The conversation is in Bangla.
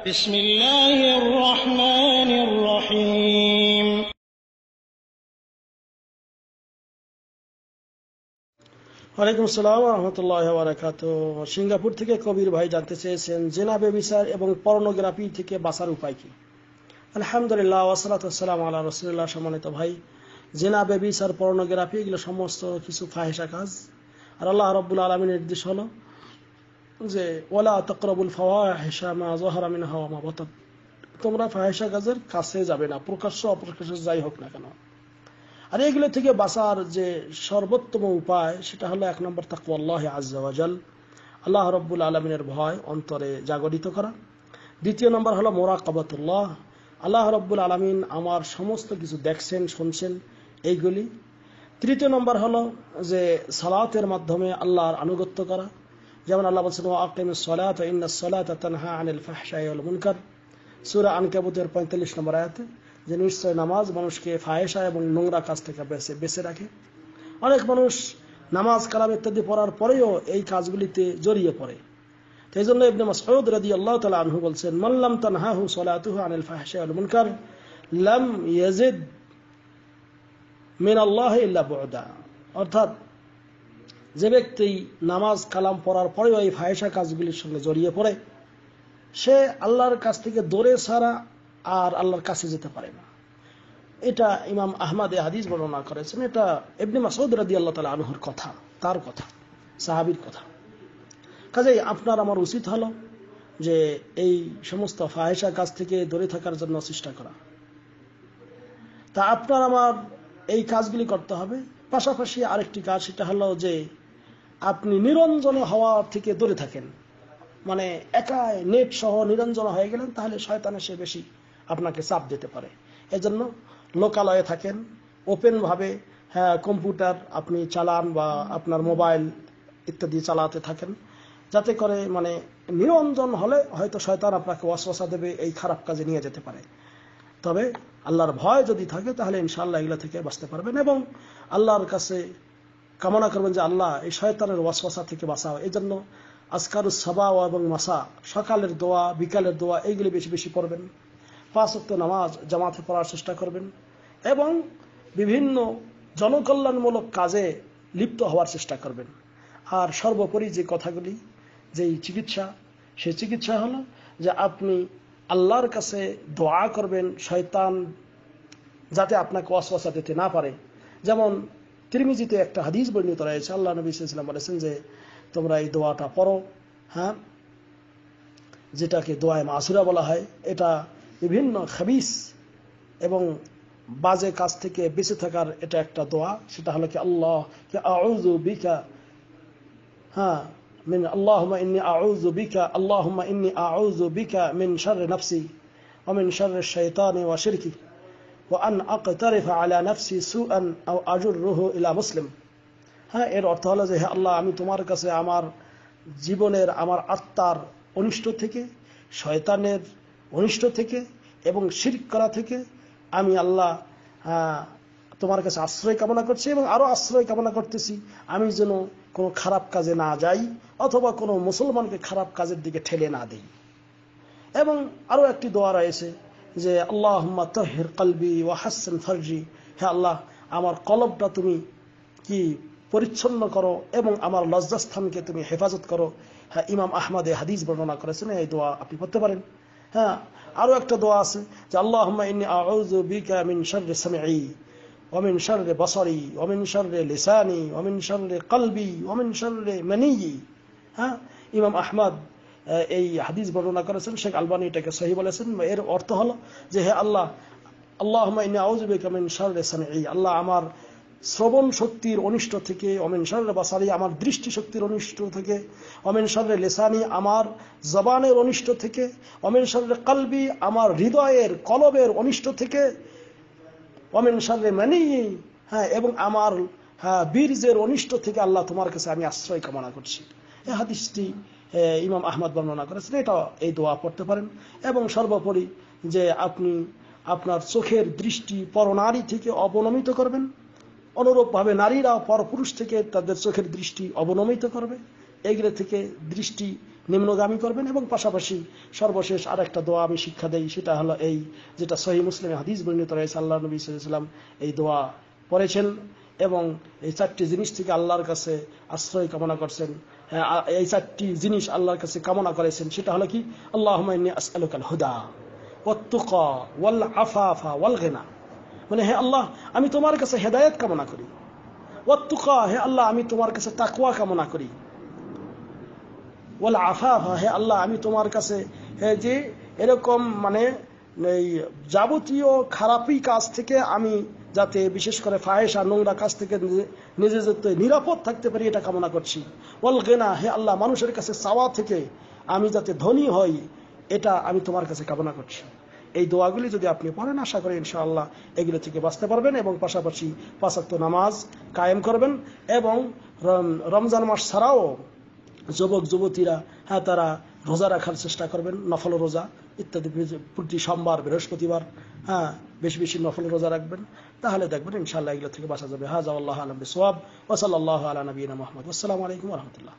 بسم الله الرحمن الرحيم ওয়ালাইকুম আসসালাম ওয়া রাহমাতুল্লাহি ওয়া বারাকাতুহু। সিঙ্গাপুর থেকে কবির ভাই জানতে চেয়েছেন জিনা ব্যভিচার এবং পর্নোগ্রাফি থেকে বাঁচার উপায় কি। আলহামদুলিল্লাহ ওয়াসসালাতু ওয়াসসালামু আলা রাসূলিল্লাহ। সম্মানিত ভাই, জিনা ব্যভিচার পর্নোগ্রাফি এগুলো সমস্ত কিছু ফাহিশা কাজ। আর আল্লাহ রাব্বুল আলামিনের নির্দেশ হলো যে ওয়ালা তাকরাবুল ফাওয়াহিশা মা যাহারা মিনহা ওয়া মা বাতান, তোমরা ফাহিশা কাজের কাছে যাবে না, প্রকাশ্য অপ্রকাশ্য যাই হোক না কেন। আর এগুলো থেকে বাঁচার যে সর্বোত্তম উপায় সেটা হলো 1 নম্বর তাকওয়াল্লাহি আযজা ওয়া জাল, আল্লাহ রাব্বুল আলামিনের ভয় অন্তরে জাগরিত করা। 2 নম্বর হলো মুরাকাবাতুল্লাহ, আল্লাহ রাব্বুল আলামিন আমার সমস্ত কিছু দেখছেন শুনছেন এইগুলি। 3 নম্বর হলো যে সালাতের মাধ্যমে আল্লাহর আনুগত্য করা, যেমন আল্লাহ বলেছেন ওয়া আকিমিস সালাতা ইন্নাস সালাতা তানহা আনিল ফাহশাই ওয়াল মুনকার, সূরা আনকাবুতের 45 নম্বর আয়াতে, যে নিশ্চয় নামাজ মানুষকে ফাহেসা এবং নোংরা কাজ থেকে বেঁচে রাখে। অনেক মানুষ নামাজ কালাম ইত্যাদি পড়ার পরেও এই কাজগুলিতে জড়িয়ে পড়ে। এই জন্য ইবনে মাসউদ রাদিয়াল্লাহু তাআলা আনহু বলছেন মান লাম তানহাহু সালাতুহু আনিল ফাহশাই ওয়াল মুনকার লাম ইয়াজিদ মিন আল্লাহ ইল্লা বু'দা, অর্থাৎ যে ব্যক্তি নামাজ কালাম পড়ার পরেও এই ফাহেসা কাজগুলির সঙ্গে জড়িয়ে পড়ে সে আল্লাহর কাছ থেকে দূরে ছাড়া আর আল্লাহর কাছে যেতে পারে না। এটা ইমাম আহমদ হাদিস বর্ণনা করেছেন। এটা ইবনে মাসউদ রাদিয়াল্লাহু তাআলা আনহুর কথা, তার কথা, সাহাবীর কথা। কাজেই আপনার আমার উচিত হলো যে এই সমস্ত ফাহিশা কাজ থেকে দূরে থাকার জন্য চেষ্টা করা। তা আপনার আমার এই কাজগুলি করতে হবে। পাশাপাশি আরেকটি কাজ, সেটা হলো যে আপনি নিরঞ্জন হওয়া থেকে দূরে থাকেন। মানে একাই নেট সহ নিরঞ্জন হয়ে গেলেন, তাহলে শয়তান এসে বেশি আপনাকে চাপ দিতে পারে। এজন্য লোকালয়ে থাকেন, ওপেন ভাবে কম্পিউটার আপনি চালান বা আপনার মোবাইল ইত্যাদি চালাতে থাকেন, যাতে করে মানে নিরঞ্জন হলে হয়তো শয়তান আপনাকে ওয়াসওয়াসা দেবে, এই খারাপ কাজে নিয়ে যেতে পারে। তবে আল্লাহর ভয় যদি থাকে তাহলে ইনশাআল্লাহ এগুলো থেকে বাঁচতে পারবেন এবং আল্লাহর কাছে কামনা করবেন যে আল্লাহ এই শয়তানের ওয়াসওয়াসা থেকে বাঁচাও। এই জন্য আজকারুস সাবা এবং মাসা, সকালের দোয়া বিকালের দোয়া এইগুলি বেশি বেশি পড়বেন। 5 ওয়াক্ত নামাজ জামাতে পড়ার চেষ্টা করবেন এবং বিভিন্ন জনকল্যাণমূলক কাজে লিপ্ত হওয়ার চেষ্টা করবেন। আর সর্বোপরি যে কথাগুলি, যেই চিকিৎসা, সেই চিকিৎসা হলো যে আপনি আল্লাহর কাছে দোয়া করবেন শয়তান যাতে আপনাকে ওয়াসওয়াসা দিতে না পারে। যেমন তিরমিজিতে একটা হাদিস বর্ণিত রয়েছে, আল্লাহ নবী সাল্লাল্লাহু আলাইহি ওয়াসাল্লাম বলেছেন যে তোমরা এই দোয়াটা পড়ো, যেটাকে দোয়ায়ে মাসুরা বলা হয়। এটা বিভিন্ন খাবিস এবং বাজে কাজ থেকে বেঁচে থাকার এটা একটা দোয়া। সেটা হলো কি আল্লাহ কি আউযু বিকা মিন আল্লাহুম্মা ইন্নী আউযু বিকা আল্লাহুম্মা ইন্নী আউযু বিকা মিন শাররি নাফসি ওয়া মিন শাররি শাইতানি ওয়া শিরকি ওয়া আন আকতারিফা আলা নাফসি সুআন আও আজুররুহু ইলা মুসলিম। এর অর্থ হলো যে হে আল্লাহ, আমি তোমার কাছে আমার জীবনের, আমার আত্মার অনিষ্ট থেকে, শয়তানের অনিষ্ট থেকে এবং শিরক করা থেকে আমি আল্লাহ তোমার কাছে আশ্রয় কামনা করছি এবং আরো আশ্রয় কামনা করতেছি আমি যেন কোনো খারাপ কাজে না যাই অথবা কোনো মুসলমানকে খারাপ কাজের দিকে ঠেলে না দেই। এবং আরো একটি দোয়া রয়েছে যে আল্লাহুম্মা তাহহির কলবি ওয়া হাসসিন ফারজি, হে আল্লাহ আমার কলবটা তুমি কি পরিচ্ছন্ন করো এবং আমার লজ্জাস্থানকে তুমি হেফাজত করো। ইমাম আহমদ হাদিস বর্ণনা করেছেন, এই দোয়া আপনি পড়তে পারেন। আরো একটা দোয়া আছে যে আল্লাহুম্মা ইন্নী আউযু বিকা মিন শাররি সামঈ ওয়া মিন শাররি বাসারি ওয়া মিন শাররি লিসানি ওয়া মিন শাররি কলবি ওয়া মিন শাররি মানিয়্যি। ইমাম আহমদ এই হাদিস বর্ণনা করেছেন, শেখ আলবানী এটাকে সহিহ বলেছেন। এর অর্থ হলো যে হে আল্লাহ, আল্লাহুম্মা ইন্নী আউযু বিকা মিন শাররি সামঈ, আল্লাহ আমার শ্রবণ শক্তির অনিষ্ট থেকে, অমিন শাররি বাসারি আমার দৃষ্টি শক্তির অনিষ্ট থেকে, অমিন শাররি লিসানি আমার জবানের অনিষ্ট থেকে, অমিন শাররি কলবি আমার হৃদয়ের কলবের অনিষ্ট থেকে, অমিন শাররি মানিয়্যি এবং আমার বীর্যের অনিষ্ট থেকে আল্লাহ তোমার কাছে আমি আশ্রয় কামনা করছি। এই হাদিসটি ইমাম আহমদ বর্ণনা করেছেন। এটা এই দোয়া পড়তে পারেন। এবং সর্বোপরি যে আপনি আপনার চোখের দৃষ্টি পরনারী থেকে অবনমিত করবেন, অনুরূপভাবে নারীরা পরপুরুষ থেকে তাদের চোখের দৃষ্টি অবনমিত করবে। এগুলো থেকে দৃষ্টি নিম্নগামী করবেন। এবং পাশাপাশি সর্বশেষ আরেকটা দোয়া আমি শিক্ষা দেই, সেটা হলো এই, যেটা সহিহ মুসলিমে হাদিস বর্ণিত রয়েছে, আল্লাহ নবী সাল্লাল্লাহু আলাইহি ওয়াসাল্লাম এই দোয়া পড়েছেন এবং এই 4টি জিনিস থেকে আল্লাহর কাছে আশ্রয় কামনা করছেন। এই 4টি জিনিস আল্লাহর কাছে কামনা করেছেন, সেটা হলো কি, আল্লাহুম্মা ইন্নী আসআলুকাল হুদা ওয়াত তুকা ওয়াল আফাফা ওয়াল গিনা, মানে হে আল্লাহ আমি তোমার কাছে হেদায়েত কামনা করি, ওয়াত তুকা, হে আল্লাহ আমি তোমার কাছে তাকওয়া কামনা করি, ওয়াল আফাফা, হে আল্লাহ আমি তোমার কাছে যে এরকম মানে এই যাবতীয় খারাপি কাজ থেকে আমি যাতে, বিশেষ করে ফাহেশা নোংরা কাজ থেকে নিজে যাতে নিরাপদ থাকতে পারি এটা কামনা করছি। ওয়াল গিনা, হে আল্লাহ মানুষের কাছে চাওয়া থেকে আমি যাতে ধনী হই এটা আমি তোমার কাছে কামনা করছি। এই দোয়াগুলি যদি আপনি পড়েন আশা করি ইনশাআল্লাহ এগুলো থেকে বাঁচতে পারবেন এবং পাশাপাশি 5 ওয়াক্ত নামাজ কায়েম করবেন। এবং রমজান মাস ছাড়াও যুবক যুবতীরা তারা রোজা রাখার চেষ্টা করবেন, নফল রোজা ইত্যাদি, প্রতি সোমবার বৃহস্পতিবার বেশি বেশি নফল রোজা রাখবেন, তাহলে দেখবেন ইনশাআল্লাহ এগুলো থেকে বাঁচা যাবে। হাযা ওয়াল্লাহু আ'লাম বিসওয়াব ওয়া সাল্লাল্লাহু আলা নবিয়িনা মুহাম্মদ। আসসালামু আলাইকুম ওয়া রাহমাতুল্লাহ।